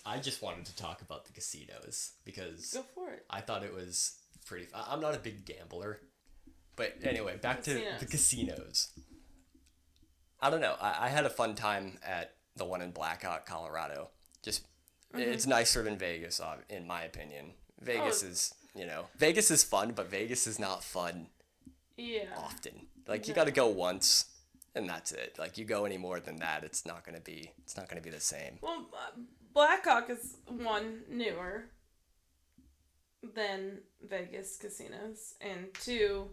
I just wanted to talk about the casinos because Go for it. I thought it was pretty. I'm not a big gambler, but anyway, back to the casinos. I don't know. I had a fun time at the one in Blackhawk, Colorado. Just it's nicer than Vegas, in my opinion. Vegas is Vegas is fun, but Vegas is not fun. Yeah. Often, like you got to go once. And that's it. Like you go any more than that, it's not gonna be the same. Well, Blackhawk is one newer than Vegas casinos, and two,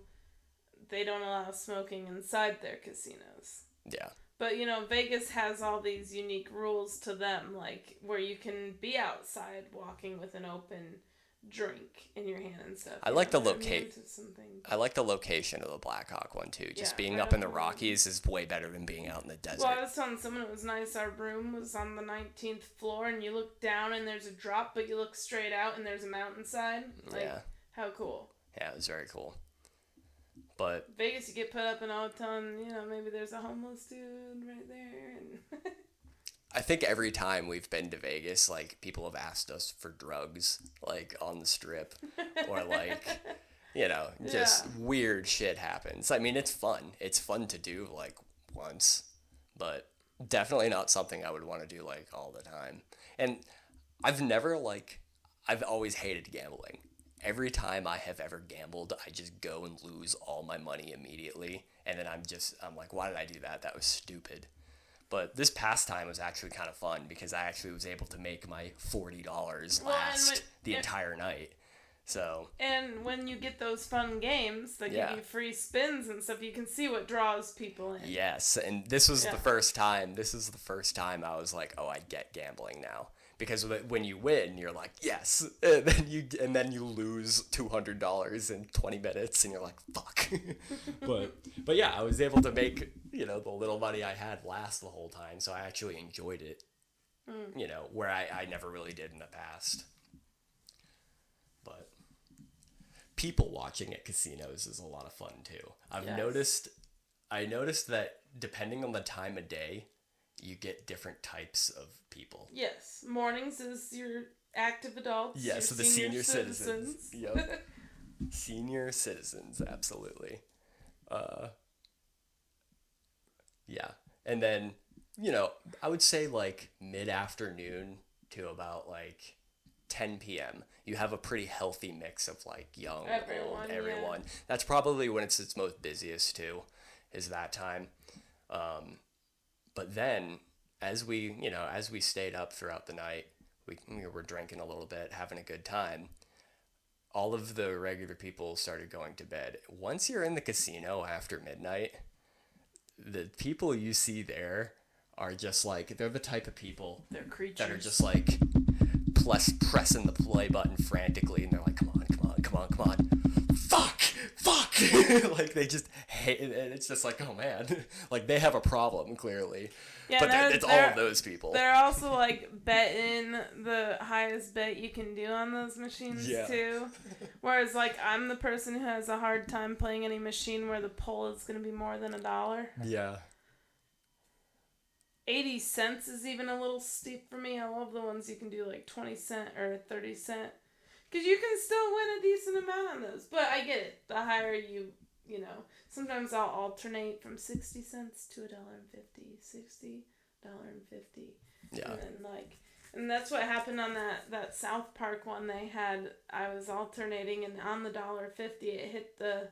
they don't allow smoking inside their casinos. Yeah. But Vegas has all these unique rules to them, like where you can be outside walking with an open drink in your hand and stuff. I like the location of the Blackhawk one too. Just being up in the Rockies is way better than being out in the desert. Well, I was telling someone it was nice. Our room was on the 19th floor, and you look down and there's a drop, but you look straight out and there's a mountainside. How cool. Yeah, it was very cool. But Vegas, you get put up in a hotel, and maybe there's a homeless dude right there. And I think every time we've been to Vegas, like, people have asked us for drugs, like, on the strip, or, like, just weird shit happens. I mean, it's fun. It's fun to do, like, once, but definitely not something I would want to do, like, all the time. And I've always hated gambling. Every time I have ever gambled, I just go and lose all my money immediately, and then I'm like, why did I do that? That was stupid. But this past time was actually kind of fun because I actually was able to make my $40 last the entire night. So. And when you get those fun games that give you free spins and stuff, you can see what draws people in. Yes, and this was the first time. This is the first time I was like, oh, I get gambling now. Because when you win, you're like, yes, and then you lose $200 in 20 minutes, and you're like, fuck. but yeah, I was able to make the little money I had last the whole time, so I actually enjoyed it. Where I never really did in the past. But people watching at casinos is a lot of fun too. I noticed that depending on the time of day, you get different types of people. Yes. Mornings is your active adults. Yes, the senior citizens. Yep. Senior citizens, absolutely. Yeah. And then, I would say like mid-afternoon to about like 10 p.m. You have a pretty healthy mix of like young, old, everyone. Yeah. That's probably when it's its most busiest too, is that time. But then, as we stayed up throughout the night, we were drinking a little bit, having a good time. All of the regular people started going to bed. Once you're in the casino after midnight, the people you see there are just like, they're the type of people they're creatures that are just like pressing the play button frantically, and they're like, come on. Fuck! Like, they just hate it, and it's just like, oh man, like, they have a problem, clearly. Yeah, but it's all of those people. They're also, like, betting the highest bet you can do on those machines, too. Whereas, like, I'm the person who has a hard time playing any machine where the pull is going to be more than $1. Yeah. 80 cents is even a little steep for me. I love the ones you can do, like, 20 cent or 30 cent. Because you can still win a decent amount on those. But I get it. The higher you sometimes I'll alternate from 60 cents to $1.50, $60, $1.50. Yeah. And that's what happened on that South Park one they had. I was alternating, and on the $1.50, it hit the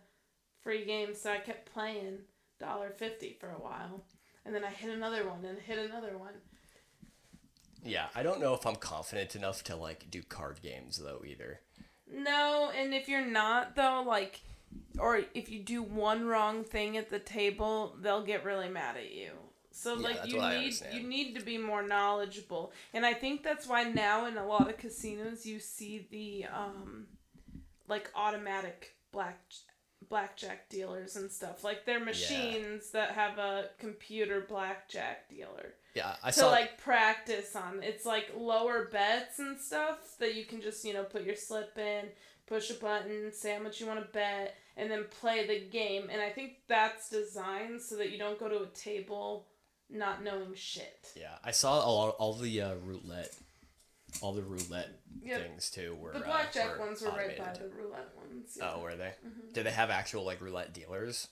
free game, so I kept playing $1.50 for a while. And then I hit another one and hit another one. Yeah, I don't know if I'm confident enough to, like, do card games, though, either. No, and if you're not, though, like, or if you do one wrong thing at the table, they'll get really mad at you. So, like, you need to be more knowledgeable. And I think that's why now in a lot of casinos you see the, like, automatic blackjack dealers and stuff. Like, they're machines that have a computer blackjack dealer. Yeah, to like practice on. It's like lower bets and stuff that you can just, put your slip in, push a button, say how much you want to bet, and then play the game. And I think that's designed so that you don't go to a table not knowing shit. Yeah, I saw all the roulette all the roulette things too were the blackjack were ones were automated. right by the roulette ones. Yeah. Oh, were they? Mm-hmm. Did they have actual like roulette dealers,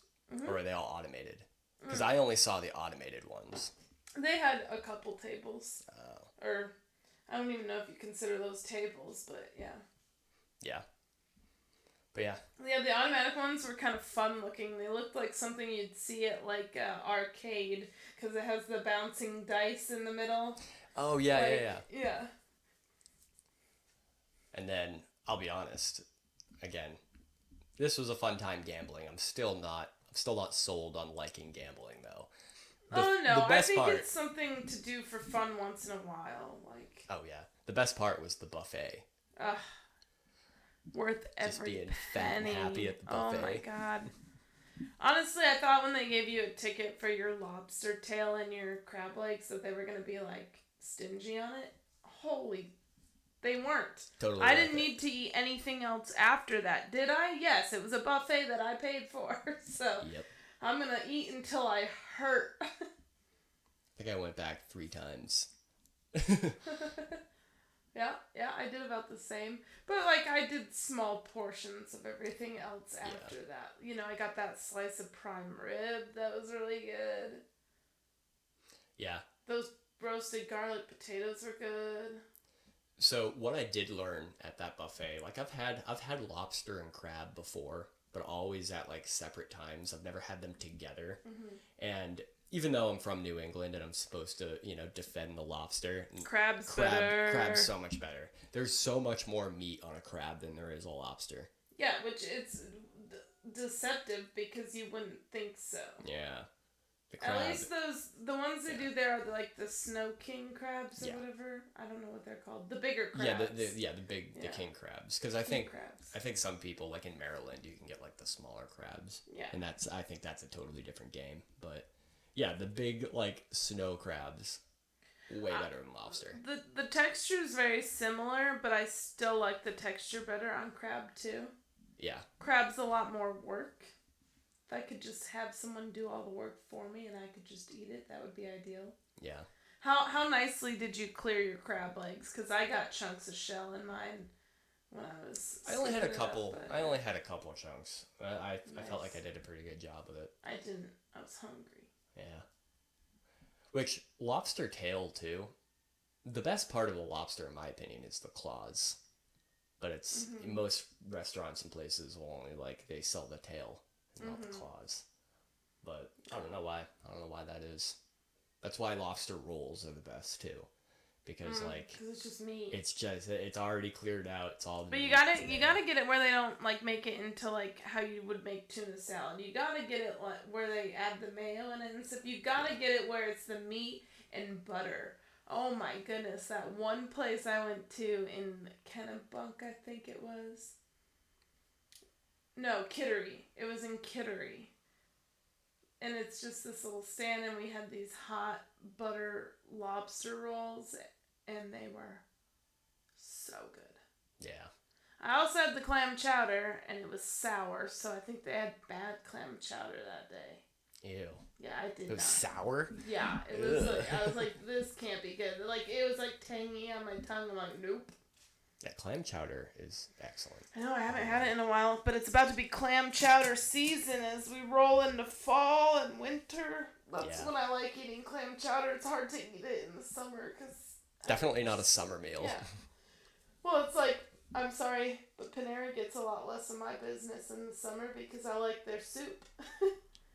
or were they all automated? Because I only saw the automated ones. They had a couple tables. Oh. Or I don't even know if you consider those tables, but yeah. Yeah. But yeah. Yeah, the automatic ones were kind of fun looking. They looked like something you'd see at like arcade because it has the bouncing dice in the middle. Oh yeah, like, yeah. And then I'll be honest, again, this was a fun time gambling. I'm still not sold on liking gambling though. I think it's something to do for fun once in a while. Like. Oh yeah, the best part was the buffet. Worth every just being penny. fat and happy at the buffet. Oh my god. Honestly, I thought when they gave you a ticket for your lobster tail and your crab legs that they were going to be like stingy on it. They weren't. Totally. I didn't need to eat anything else after that, did I? Yes, it was a buffet that I paid for. So yep. I'm going to eat until I hurt. I think I went back 3 times. Yeah, I did about the same. But, like, I did small portions of everything else after that. You know, I got that slice of prime rib. That was really good. Yeah. Those roasted garlic potatoes were good. So, what I did learn at that buffet, like, I've had lobster and crab before, but always at, like, separate times. I've never had them together. Mm-hmm. And even though I'm from New England and I'm supposed to, defend the lobster. Crab's better. Crab's so much better. There's so much more meat on a crab than there is a lobster. Yeah, which it's deceptive because you wouldn't think so. Yeah. At least the ones they do there are like the Snow King crabs or whatever. I don't know what they're called. The bigger crabs. Yeah, the king crabs. Because I think some people, like in Maryland, you can get like the smaller crabs. Yeah. And I think that's a totally different game. But yeah, the big like snow crabs, way better than lobster. The texture is very similar, but I still like the texture better on crab too. Yeah. Crab's a lot more work. If I could just have someone do all the work for me and I could just eat it, that would be ideal. Yeah. How nicely did you clear your crab legs? Because I got chunks of shell in mine when I was. I only had a couple. I only had a couple of chunks. I felt like I did a pretty good job with it. I didn't. I was hungry. Yeah. Which lobster tail too. The best part of a lobster, in my opinion, is the claws. But it's in most restaurants and places will only they sell the tail, and not the claws. But I don't know why. I don't know why that is. That's why lobster rolls are the best too, because because it's just meat. It's already cleared out. It's all. But you gotta get it where they don't make it into how you would make tuna salad. You gotta get it where they add the mayo in it and stuff. You gotta get it where it's the meat and butter. Oh my goodness, that one place I went to in Kennebunk, I think it was. No, Kittery. It was in Kittery. And it's just this little stand, and we had these hot butter lobster rolls, and they were so good. Yeah. I also had the clam chowder, and it was sour, so I think they had bad clam chowder that day. Ew. Yeah, I did not. It was sour? Yeah, it was I was like, this can't be good. It was tangy on my tongue. I'm like, nope. Yeah, clam chowder is excellent. I know, I haven't had it in a while, but it's about to be clam chowder season as we roll into fall and winter. That's when I like eating clam chowder. It's hard to eat it in the summer because... Definitely not a summer meal. Yeah. Well, it's I'm sorry, but Panera gets a lot less of my business in the summer because I like their soup.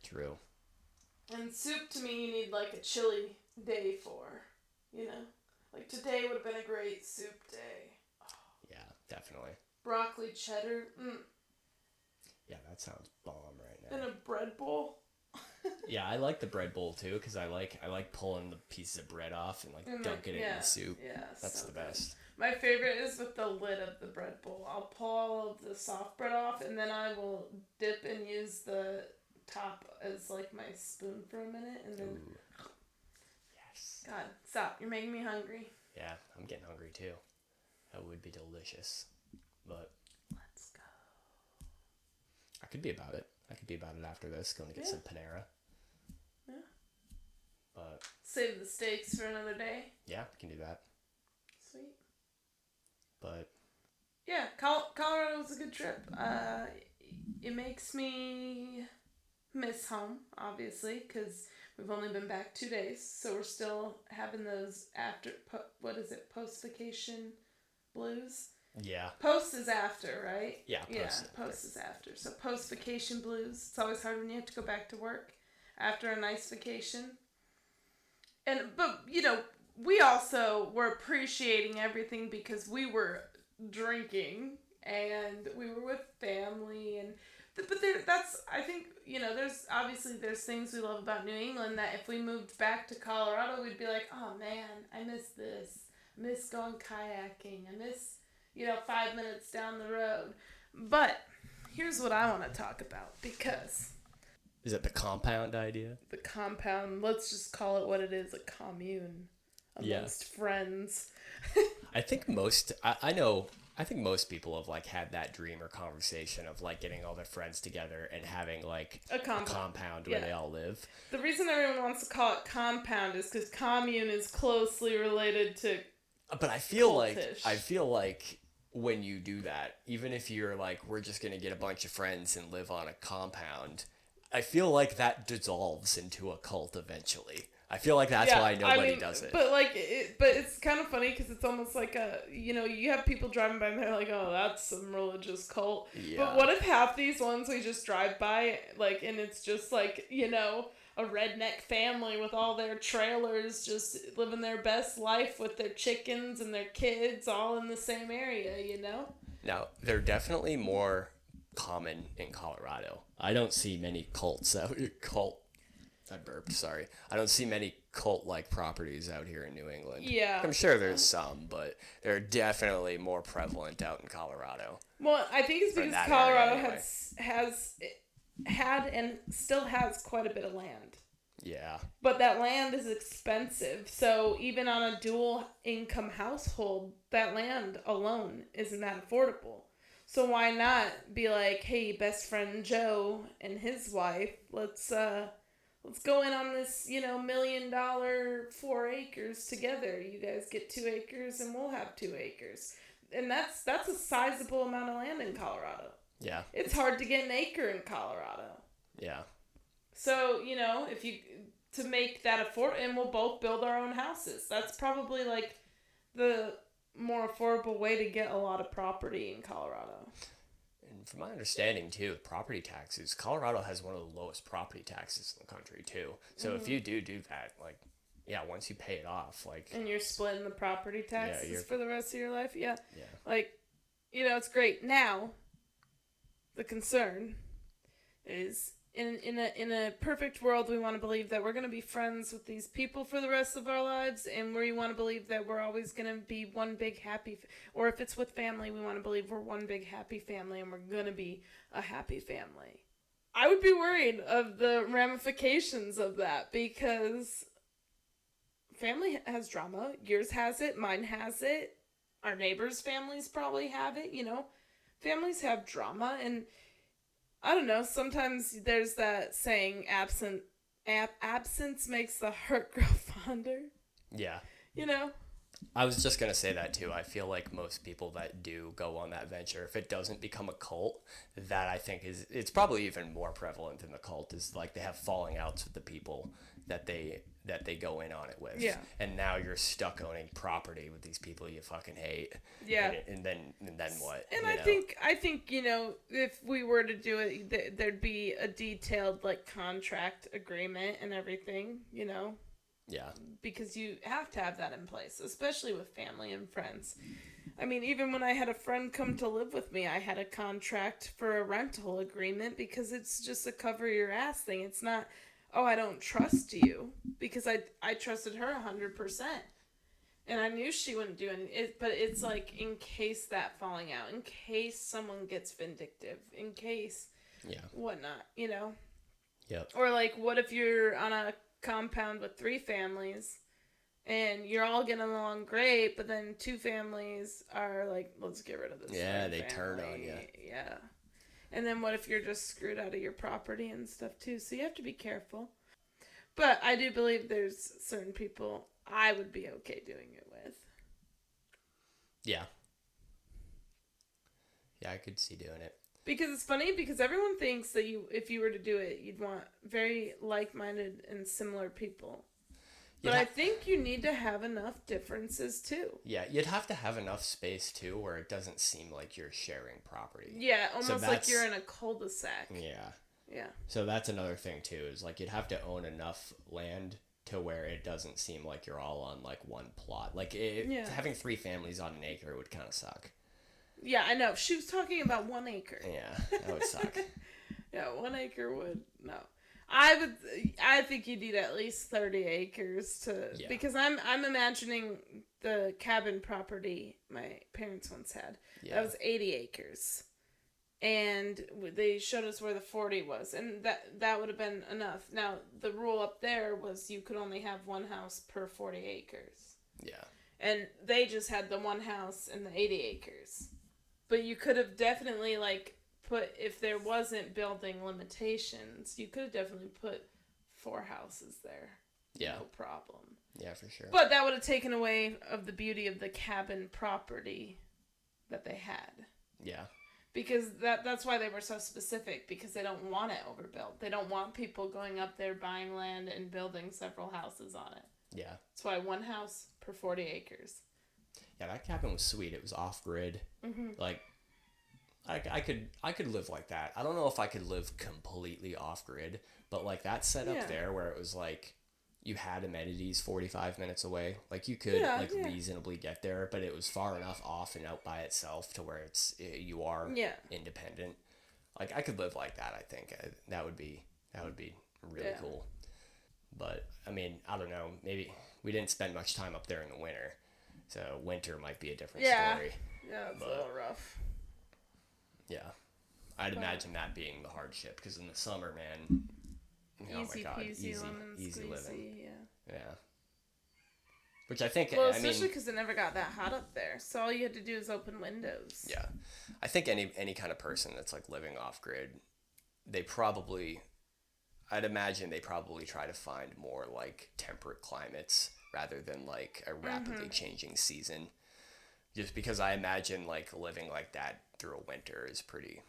True. And soup, to me, you need a chilly day for, today would have been a great soup day. Yeah, definitely. Broccoli cheddar. Yeah, that sounds bomb right now. And a bread bowl. Yeah, I like the bread bowl too because I like pulling the pieces of bread off and dunking it in the soup. Yeah, that's the best. My favorite is with the lid of the bread bowl. I'll pull all of the soft bread off and then I will dip and use the top as my spoon for a minute and then. Ooh. Yes. God, stop! You're making me hungry. Yeah, I'm getting hungry too. That would be delicious, but let's go. I could be about it. After this, going to get some Panera. Yeah. But save the steaks for another day. Yeah, we can do that. Sweet. Yeah, Colorado was a good trip. It makes me miss home, obviously, because we've only been back 2 days, so we're still having those post-vacation blues? Yeah. Post is after, right? Yeah, post is after. So post-vacation blues. It's always hard when you have to go back to work after a nice vacation. But, we also were appreciating everything because we were drinking and we were with family I think, there's things we love about New England that if we moved back to Colorado, we'd be like, oh man, I miss this. I miss going kayaking. I miss, 5 minutes down the road. But here's what I want to talk about because... Is it the compound idea? The compound, let's just call it what it is, a commune amongst friends. I think I think most people have had that dream or conversation of getting all their friends together and having a compound where they all live. The reason everyone wants to call it compound is because commune is closely related to But I feel like when you do that, even if you're we're just going to get a bunch of friends and live on a compound, I feel like that dissolves into a cult eventually. I feel like that's why nobody does it. But but it's kind of funny because it's almost like you have people driving by and they're like, oh, that's some religious cult. Yeah. But what if half these ones we just drive by, and it's just a redneck family with all their trailers just living their best life with their chickens and their kids all in the same area, Now, they're definitely more common in Colorado. I don't see many cults I burped, sorry. I don't see many cult-like properties out here in New England. Yeah. I'm sure there's some, but they're definitely more prevalent out in Colorado. Well, I think it's because Colorado has had and still has quite a bit of land. Yeah. But that land is expensive. So even on a dual-income household, that land alone isn't that affordable. So why not be like, hey, best friend Joe and his wife, let's go in on this, $1 million 4 acres together. You guys get 2 acres and we'll have 2 acres. And that's a sizable amount of land in Colorado. Yeah. It's hard to get an acre in Colorado. Yeah. So, if you, to make that affordable, and we'll both build our own houses. That's probably the more affordable way to get a lot of property in Colorado. And from my understanding, too, property taxes, Colorado has one of the lowest property taxes in the country, too. So if you do that, once you pay it off, And you're splitting the property taxes for the rest of your life? Yeah. It's great. Now, the concern is, in a perfect world, we want to believe that we're going to be friends with these people for the rest of our lives, and we want to believe that we're always going to be one big happy, or if it's with family, we want to believe we're one big happy family, and we're going to be a happy family. I would be worried of the ramifications of that, because family has drama. Yours has it, mine has it, our neighbors' families probably have it, Families have drama, and I don't know, sometimes there's that saying, absence makes the heart grow fonder. Yeah. I was just going to say that too. I feel like most people that do go on that venture, if it doesn't become a cult, that I think it's probably even more prevalent in the cult, is they have falling outs with the people that they go in on it with. Yeah. And now you're stuck owning property with these people you fucking hate. Yeah. And then what? And I think if we were to do it, there'd be a detailed contract agreement and everything, Yeah. Because you have to have that in place, especially with family and friends. I mean, even when I had a friend come to live with me, I had a contract for a rental agreement because it's just a cover your ass thing. It's not, oh, I don't trust you, because I trusted her 100%. And I knew she wouldn't do anything. But it's in case that falling out, in case someone gets vindictive, in case whatnot, Yep. Or what if you're on a compound with 3 families and you're all getting along great, but then 2 families are let's get rid of this. Yeah, they turn on you. Yeah. And then what if you're just screwed out of your property and stuff too? So you have to be careful. But I do believe there's certain people I would be okay doing it with. Yeah. Yeah, I could see doing it. Because it's funny because everyone thinks that if you were to do it, you'd want very like-minded and similar people. But I think you need to have enough differences too. Yeah, you'd have to have enough space too where it doesn't seem like you're sharing property. Yeah, almost like you're in a cul-de-sac. Yeah. Yeah. So that's another thing too, is like you'd have to own enough land to where it doesn't seem like you're all on like one plot. Like having 3 families on an acre would kind of suck. Yeah, I know. She was talking about 1 acre. Yeah, that would suck. Yeah, 1 acre would no. I think you need at least 30 acres because I'm imagining the cabin property my parents once had. Yeah. That was 80 acres. And they showed us where the 40 was, and that would have been enough. Now, the rule up there was you could only have 1 house per 40 acres. Yeah. And they just had the 1 house and the 80 acres. But you could have definitely, like, if there wasn't building limitations, you could have definitely put 4 houses there. Yeah. No problem. Yeah, for sure. But that would have taken away of the beauty of the cabin property that they had. Yeah. Because that's why they were so specific, because they don't want it overbuilt. They don't want people going up there buying land and building several houses on it. Yeah. That's why 1 house per 40 acres. Yeah, that cabin was sweet. It was off-grid. Mm-hmm. Like, I could live like that. I don't know if I could live completely off-grid, but like that setup there where it was like you had amenities 45 minutes away. Like you could reasonably get there, but it was far enough off and out by itself to where you are independent. Like I could live like that. I think that would be really cool. But I mean, I don't know. Maybe we didn't spend much time up there in the winter, so winter might be a different story. Yeah, it's a little rough. Yeah, I'd imagine that being the hardship, because in the summer, man, easy peasy, lemon easy squeezy, living. Yeah. Which I think, especially because it never got that hot up there, so all you had to do is open windows. Yeah, I think any kind of person that's like living off grid, I'd imagine they probably try to find more like temperate climates rather than like a rapidly changing season. Just because I imagine like living like that through a winter is pretty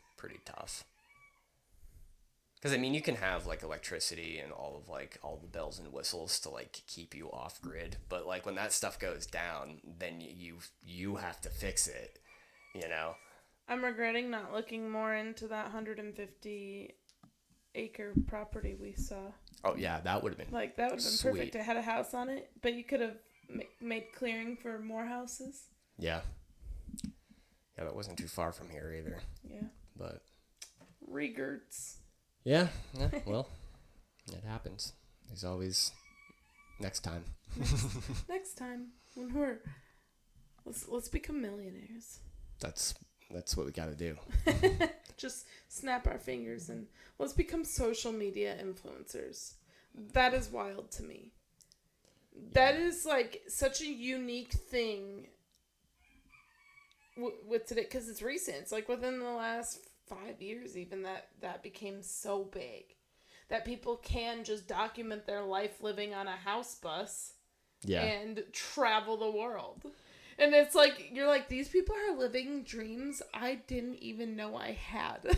tough. Because I mean, you can have like electricity and all the bells and whistles to like keep you off grid, but like when that stuff goes down, then you have to fix it. You know. I'm regretting not looking more into that 150 acre property we saw. Oh yeah, that would have been that would have been perfect. It had a house on it, but you could have made clearing for more houses. Yeah. Yeah, that wasn't too far from here either. Yeah. But. Regerts. Yeah, well, it happens. There's always next time. Next time when let's become millionaires. That's what we got to do. Just snap our fingers and let's become social media influencers. That is wild to me. Yeah. That is like such a unique thing with today, because it's recent. It's like within the last 5 years even that became so big that people can just document their life living on a house bus and travel the world. And it's like, you're like, these people are living dreams I didn't even know I had.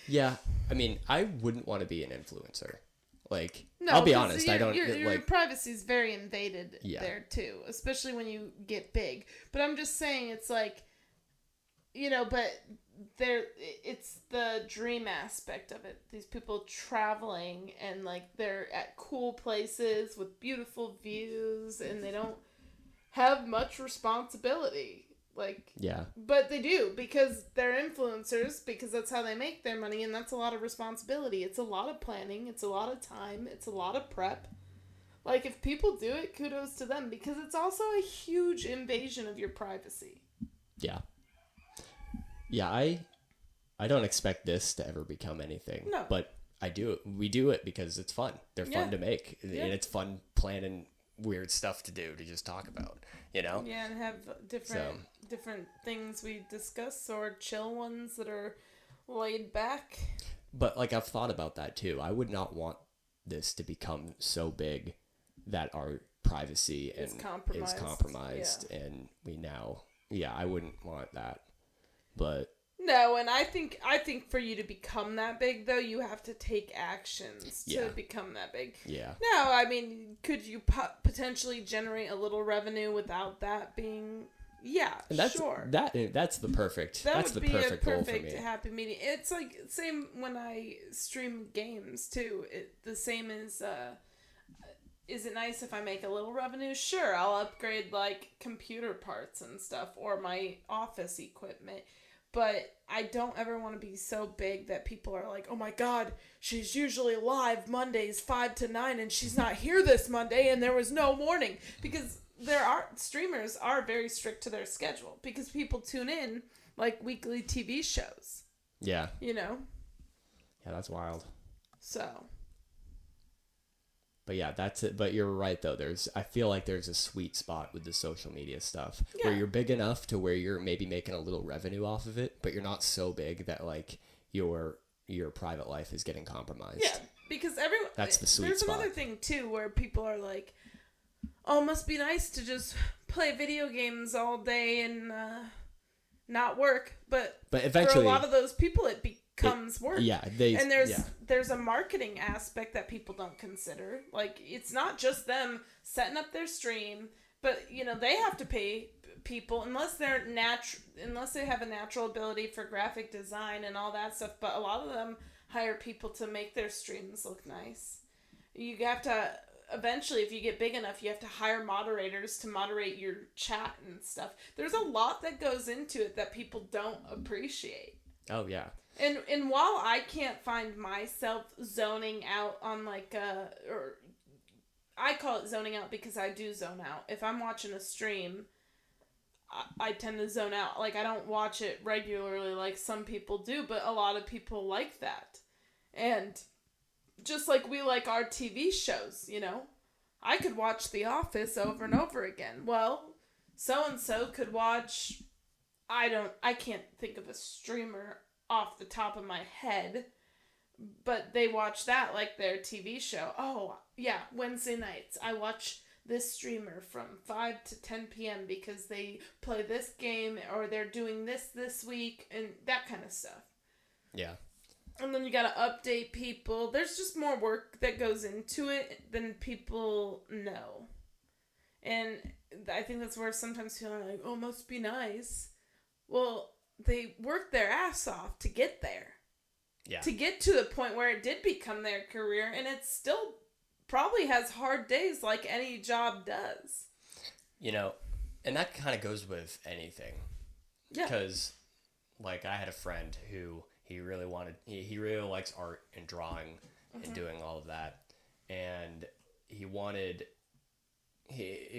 Yeah. I mean, I wouldn't want to be an influencer. Like, no, I'll be honest, I don't... Your privacy is very invaded there, too. Especially when you get big. But I'm just saying, it's like, but it's the dream aspect of it. These people traveling and, like, they're at cool places with beautiful views and they don't have much responsibility. Like, yeah. But they do, because they're influencers, because that's how they make their money, and that's a lot of responsibility. It's a lot of planning, it's a lot of time, it's a lot of prep. Like, if people do it, kudos to them, because it's also a huge invasion of your privacy. Yeah. Yeah, I don't expect this to ever become anything. No. But I do it. We do it because it's fun. They're fun to make. Yeah. And it's fun planning weird stuff to do, to just talk about, Yeah, and have different things we discuss, or chill ones that are laid back. But, like, I've thought about that, too. I would not want this to become so big that our privacy is compromised. And we now... Yeah, I wouldn't want that. But... No, and I think for you to become that big, though, you have to take actions to become that big. Yeah. No, I mean, could you potentially generate a little revenue without that being? Yeah, and that's, sure. That's the perfect. That's the perfect goal for me. Happy medium. It's like same when I stream games too. The same as. Is it nice if I make a little revenue? Sure, I'll upgrade like computer parts and stuff or my office equipment. But I don't ever want to be so big that people are like, oh my God, she's usually live Mondays 5 to 9 and she's not here this Monday and there was no warning. Because streamers are very strict to their schedule because people tune in like weekly TV shows. Yeah. You know? Yeah, that's wild. So. But yeah, that's it. But you're right though. I feel like there's a sweet spot with the social media stuff where you're big enough to where you're maybe making a little revenue off of it, but you're not so big that like your private life is getting compromised. Yeah, because that's the sweet there's spot. There's another thing too where people are like, "Oh, it must be nice to just play video games all day and not work." But eventually, for a lot of those people, it becomes work. Yeah, there's a marketing aspect that people don't consider. Like, it's not just them setting up their stream, but they have to pay people unless they have a natural ability for graphic design and all that stuff. But a lot of them hire people to make their streams look nice. You have to eventually, if you get big enough, you have to hire moderators to moderate your chat and stuff. There's a lot that goes into it that people don't appreciate. Oh yeah. And while I can't find myself zoning out on or I call it zoning out because I do zone out. If I'm watching a stream, I tend to zone out. Like, I don't watch it regularly like some people do, but a lot of people like that. And just like we like our TV shows, I could watch The Office over and over again. Well, so-and-so could watch, I can't think of a streamer off the top of my head, but they watch that like their TV show. Oh, yeah, Wednesday nights, I watch this streamer from 5 to 10 p.m. because they play this game or they're doing this week and that kind of stuff. Yeah. And then you gotta update people. There's just more work that goes into it than people know. And I think that's where sometimes people are like, oh, must be nice. Well, they worked their ass off to get there. Yeah. To get to the point where it did become their career, and it still probably has hard days like any job does. And that kind of goes with anything. Yeah. Because, like, I had a friend who he really likes art and drawing and doing all of that. And he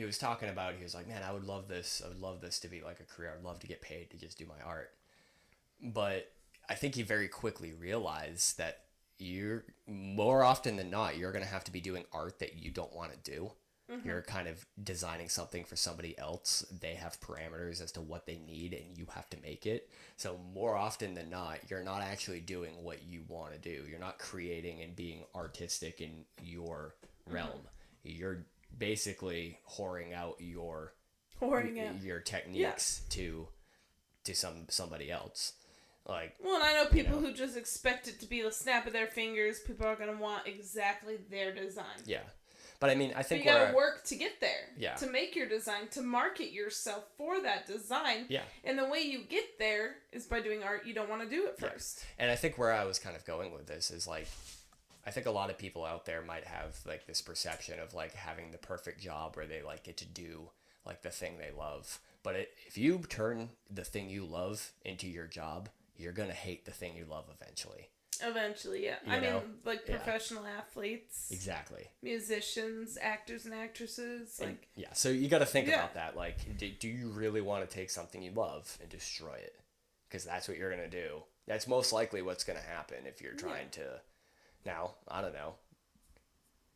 was talking about, he was like, man, I would love this to be like a career. I'd love to get paid to just do my art. But I think he very quickly realized that you're more often than not, you're going to have to be doing art that you don't want to do. Mm-hmm. You're kind of designing something for somebody else. They have parameters as to what they need and you have to make it. So more often than not, you're not actually doing what you want to do. You're not creating and being artistic in your realm. You're basically whoring out your techniques to somebody else. Like, well, and I know people who just expect it to be the snap of their fingers. People are going to want exactly their design. Yeah. But I mean, I think you got to work to get there. Yeah. To make your design, to market yourself for that design. Yeah. And the way you get there is by doing art you don't want to do at first. And I think where I was kind of going with this is like, I think a lot of people out there might have like this perception of like having the perfect job where they like get to do like the thing they love. But if you turn the thing you love into your job, you're going to hate the thing you love eventually. Eventually, yeah. I mean, like professional athletes. Exactly. Musicians, actors and actresses. So you got to think about that. Like, do you really want to take something you love and destroy it? Because that's what you're going to do. That's most likely what's going to happen if you're trying to... Now, I don't know.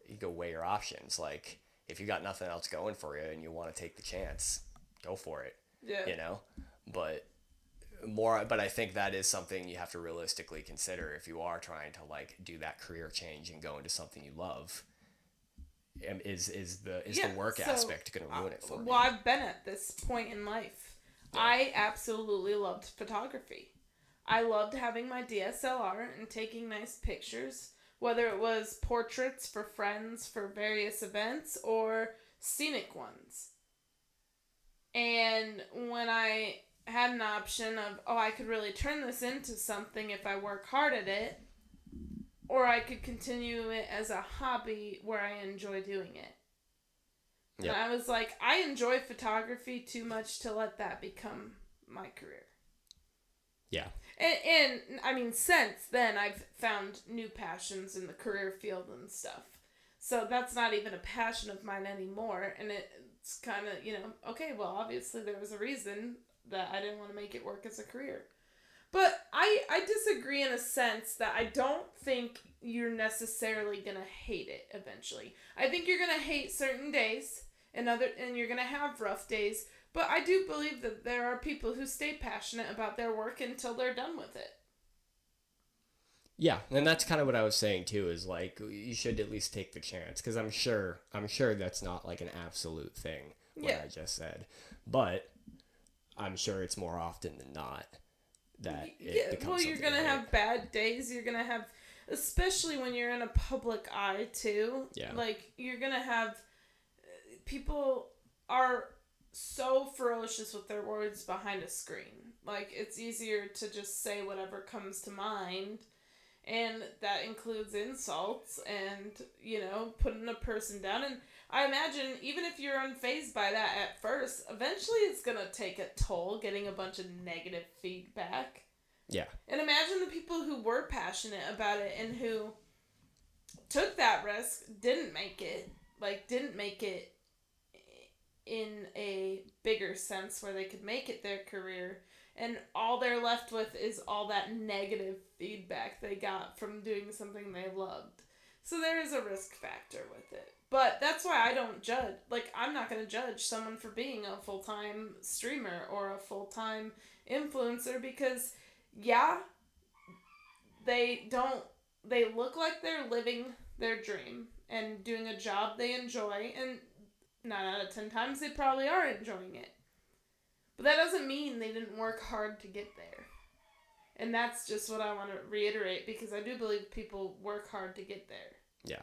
You go weigh your options. Like, if you got nothing else going for you and you want to take the chance, go for it. Yeah. But I think that is something you have to realistically consider if you are trying to like do that career change and go into something you love. Is the work aspect going to ruin it for me? Well, I've been at this point in life. Yeah. I absolutely loved photography. I loved having my DSLR and taking nice pictures, whether it was portraits for friends for various events or scenic ones. And when I had an option of, I could really turn this into something if I work hard at it, or I could continue it as a hobby where I enjoy doing it. Yep. And I was like, I enjoy photography too much to let that become my career. Yeah. And I mean, since then, I've found new passions in the career field and stuff. So that's not even a passion of mine anymore. And it's kind of, okay, well, obviously there was a reason that I didn't want to make it work as a career. But I disagree in a sense that I don't think you're necessarily going to hate it eventually. I think you're going to hate certain days and you're going to have rough days. But I do believe that there are people who stay passionate about their work until they're done with it. Yeah, and that's kind of what I was saying too, is like you should at least take the chance, because I'm sure that's not like an absolute thing, what I just said. But I'm sure it's more often than not that it becomes well, you're going to have bad days. You're going to have, especially when you're in a public eye too. Yeah. Like, you're going to have, people are so ferocious with their words behind a screen. Like, it's easier to just say whatever comes to mind, and that includes insults and, putting a person down. And I imagine even if you're unfazed by that at first, eventually it's going to take a toll getting a bunch of negative feedback. Yeah. And imagine the people who were passionate about it and who took that risk, didn't make it in a bigger sense where they could make it their career, and all they're left with is all that negative feedback they got from doing something they loved. So there is a risk factor with it. But that's why I don't judge. Like, I'm not going to judge someone for being a full-time streamer or a full-time influencer, because they look like they're living their dream and doing a job they enjoy, and 9 out of 10 times they probably are enjoying it. But that doesn't mean they didn't work hard to get there. And that's just what I want to reiterate, because I do believe people work hard to get there. Yeah.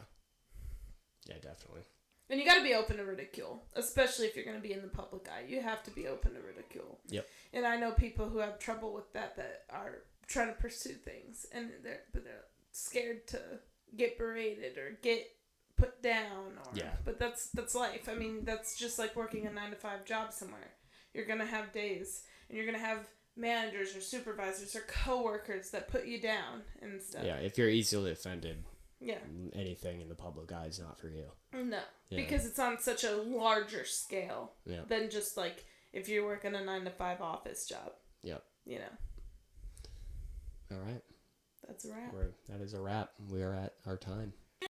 Yeah, definitely. And you got to be open to ridicule, especially if you're going to be in the public eye. You have to be open to ridicule. Yep. And I know people who have trouble with that are trying to pursue things, and they're scared to get berated or get put down. But that's life. I mean, that's just like working a 9-to-5 job somewhere. You're going to have days, and you're going to have managers or supervisors or coworkers that put you down and stuff. Yeah, if you're easily offended, yeah, anything in the public eye is not for you. No, because it's on such a larger scale than just like if you're working a 9-to-5 office job. Yep. All right. That's a wrap. That is a wrap. We are at our time.